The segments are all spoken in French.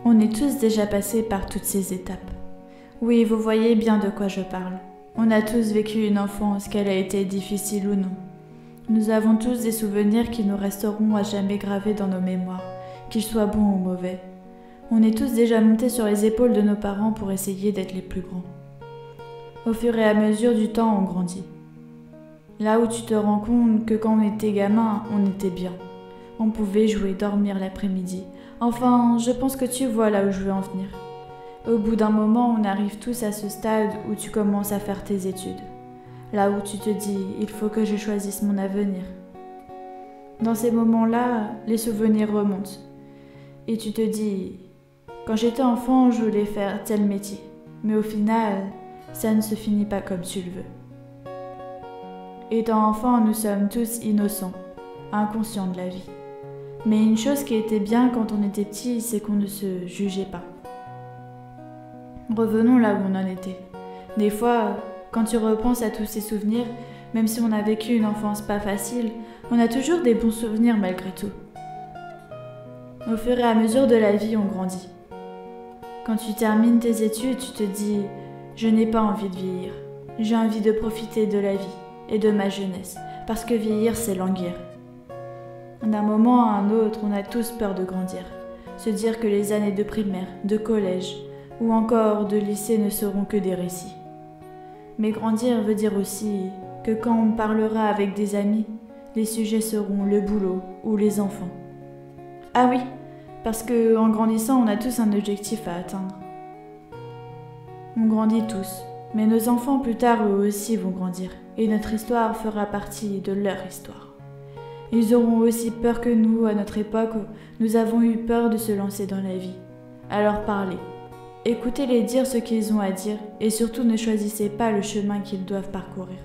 On est tous déjà passés par toutes ces étapes. Oui, vous voyez bien de quoi je parle. On a tous vécu une enfance, qu'elle a été difficile ou non. Nous avons tous des souvenirs qui nous resteront à jamais gravés dans nos mémoires, qu'ils soient bons ou mauvais. On est tous déjà montés sur les épaules de nos parents pour essayer d'être les plus grands. Au fur et à mesure du temps, on grandit. Là où tu te rends compte que quand on était gamin, on était bien. On pouvait jouer, dormir l'après-midi. Enfin, je pense que tu vois là où je veux en venir. Au bout d'un moment, on arrive tous à ce stade où tu commences à faire tes études. Là où tu te dis, il faut que je choisisse mon avenir. Dans ces moments-là, les souvenirs remontent. Et tu te dis, quand j'étais enfant, je voulais faire tel métier. Mais au final, ça ne se finit pas comme tu le veux. Étant enfant, nous sommes tous innocents, inconscients de la vie. Mais une chose qui était bien quand on était petit, c'est qu'on ne se jugeait pas. Revenons là où on en était. Des fois, quand tu repenses à tous ces souvenirs, même si on a vécu une enfance pas facile, on a toujours des bons souvenirs malgré tout. Au fur et à mesure de la vie, on grandit. Quand tu termines tes études, tu te dis « Je n'ai pas envie de vieillir. J'ai envie de profiter de la vie et de ma jeunesse, parce que vieillir, c'est languir. » D'un moment à un autre, on a tous peur de grandir. Se dire que les années de primaire, de collège ou encore de lycée ne seront que des récits. Mais grandir veut dire aussi que quand on parlera avec des amis, les sujets seront le boulot ou les enfants. Ah oui, parce qu'en grandissant, on a tous un objectif à atteindre. On grandit tous, mais nos enfants plus tard eux aussi vont grandir, et notre histoire fera partie de leur histoire. Ils auront aussi peur que nous, à notre époque, nous avons eu peur de se lancer dans la vie. Alors parlez. Écoutez-les dire ce qu'ils ont à dire, et surtout ne choisissez pas le chemin qu'ils doivent parcourir.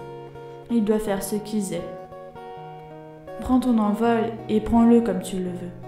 Ils doivent faire ce qu'ils aiment. Prends ton envol et prends-le comme tu le veux.